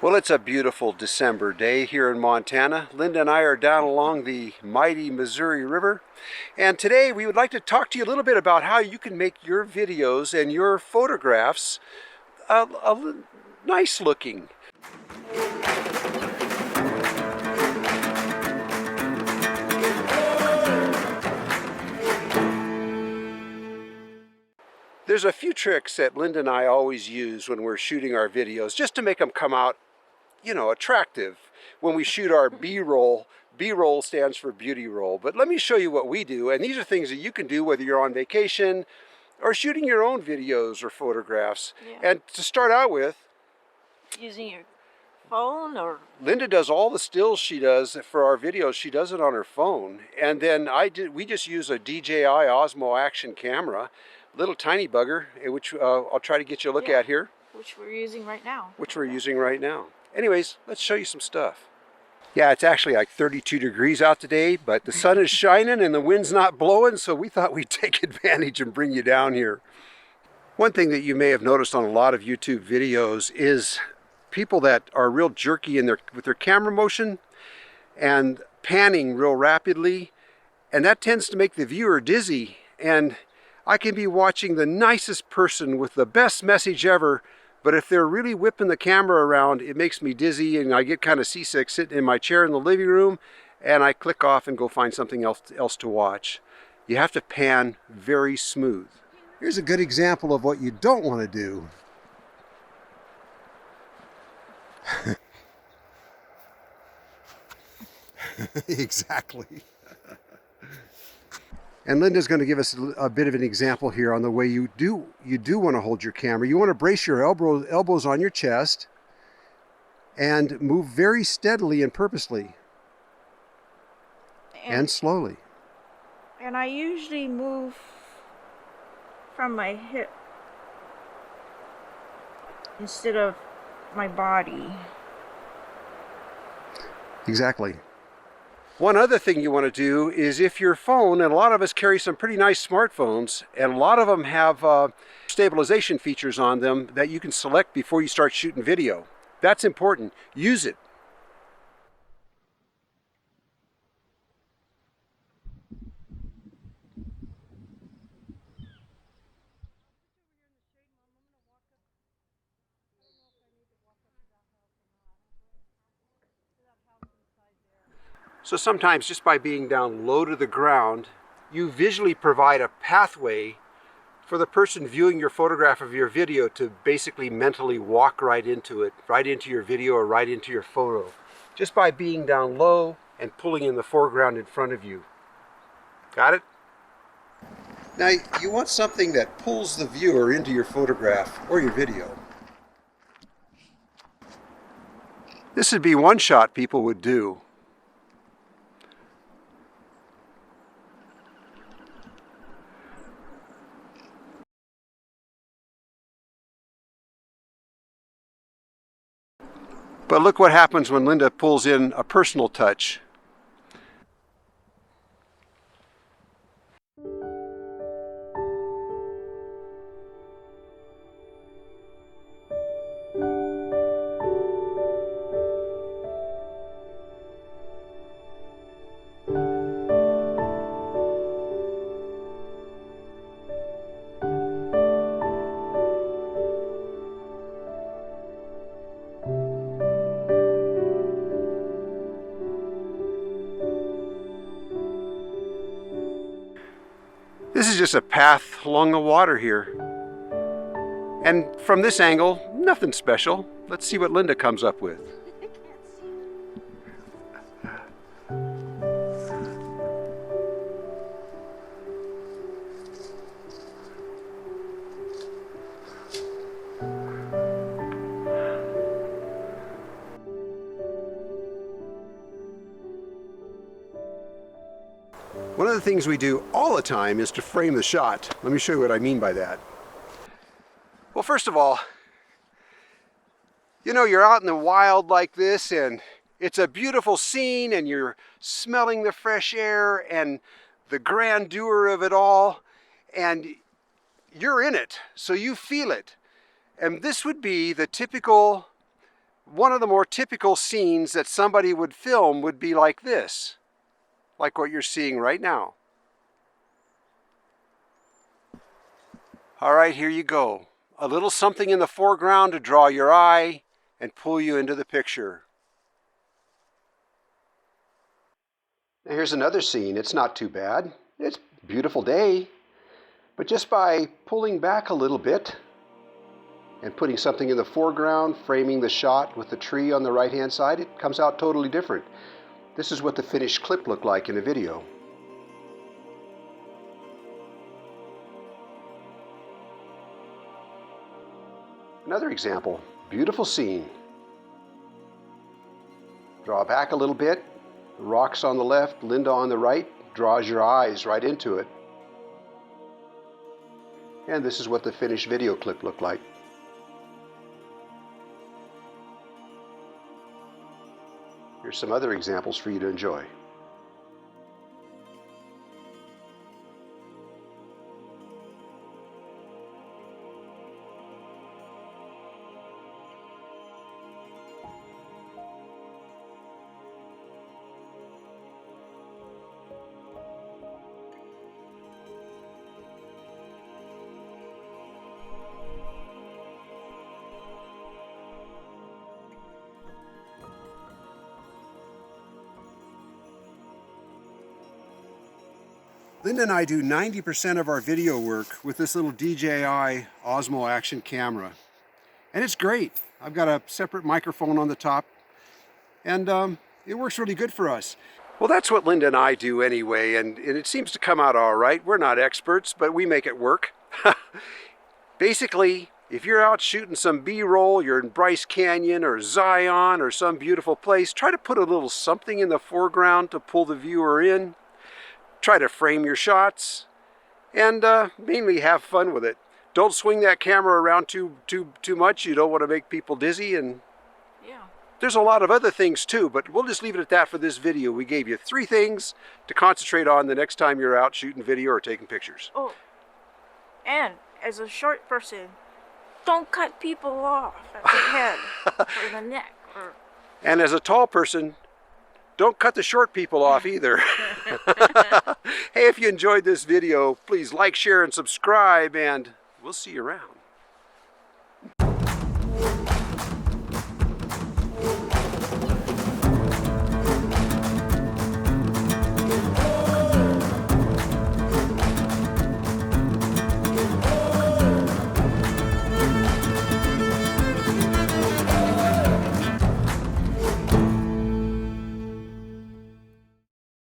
Well, it's a beautiful December day here in Montana. Linda and I are down along the mighty Missouri River. And today we would like to talk to you a little bit about how you can make your videos and your photographs nice looking. There's a few tricks that Linda and I always use when we're shooting our videos just to make them come out, attractive. When we shoot our B-roll, B-roll stands for beauty roll. But let me show you what we do. And these are things that you can do whether you're on vacation or shooting your own videos or photographs. Yeah. And to start out with, using your phone, or Linda does all the stills she does for our videos. She does it on her phone. And then we just use a DJI Osmo Action camera, little tiny bugger, which I'll try to get you a look at here. Which we're using right now. Anyways, let's show you some stuff. Yeah, it's actually like 32 degrees out today, but the sun is shining and the wind's not blowing, so we thought we'd take advantage and bring you down here. One thing that you may have noticed on a lot of YouTube videos is people that are real jerky with their camera motion and panning real rapidly, and that tends to make the viewer dizzy. And I can be watching the nicest person with the best message ever, but if they're really whipping the camera around, it makes me dizzy and I get kind of seasick sitting in my chair in the living room, and I click off and go find something else to watch. You have to pan very smooth. Here's a good example of what you don't want to do. Exactly. And Linda's going to give us a bit of an example here on the way you do want to hold your camera. You want to brace your elbows on your chest and move very steadily and purposely and slowly. And I usually move from my hip instead of my body. Exactly. One other thing you want to do is, if your phone, and a lot of us carry some pretty nice smartphones, and a lot of them have stabilization features on them that you can select before you start shooting video. That's important. Use it. So sometimes just by being down low to the ground, you visually provide a pathway for the person viewing your photograph of your video to basically mentally walk right into it, right into your video or right into your photo, just by being down low and pulling in the foreground in front of you. Got it? Now you want something that pulls the viewer into your photograph or your video. This would be one shot people would do. But look what happens when Linda pulls in a personal touch. This is just a path along the water here. And from this angle, nothing special. Let's see what Linda comes up with. One of the things we do all the time is to frame the shot. Let me show you what I mean by that. Well, first of all, you're out in the wild like this, and it's a beautiful scene, and you're smelling the fresh air and the grandeur of it all, and you're in it, so you feel it. And this would be the typical one of the more typical scenes that somebody would film would be like this, like what you're seeing right now. All right, here you go. A little something in the foreground to draw your eye and pull you into the picture. Now here's another scene. It's not too bad. It's a beautiful day. But just by pulling back a little bit and putting something in the foreground, framing the shot with the tree on the right-hand side, it comes out totally different. This is what the finished clip looked like in a video. Another example, beautiful scene. Draw back a little bit, the rocks on the left, Linda on the right, draws your eyes right into it. And this is what the finished video clip looked like. Here's some other examples for you to enjoy. Linda and I do 90% of our video work with this little DJI Osmo Action camera. And it's great. I've got a separate microphone on the top, and it works really good for us. Well, that's what Linda and I do anyway, and it seems to come out all right. We're not experts, but we make it work. Basically, if you're out shooting some B-roll, you're in Bryce Canyon or Zion or some beautiful place, try to put a little something in the foreground to pull the viewer in. Try to frame your shots, and mainly have fun with it. Don't swing that camera around too much. You don't want to make people dizzy, and Yeah. there's a lot of other things too, but we'll just leave it at that for this video. We gave you 3 things to concentrate on the next time you're out shooting video or taking pictures. Oh, and as a short person, don't cut people off at the head or the neck. Or... And as a tall person, don't cut the short people off either. Hey, if you enjoyed this video, please like, share, and subscribe, and we'll see you around.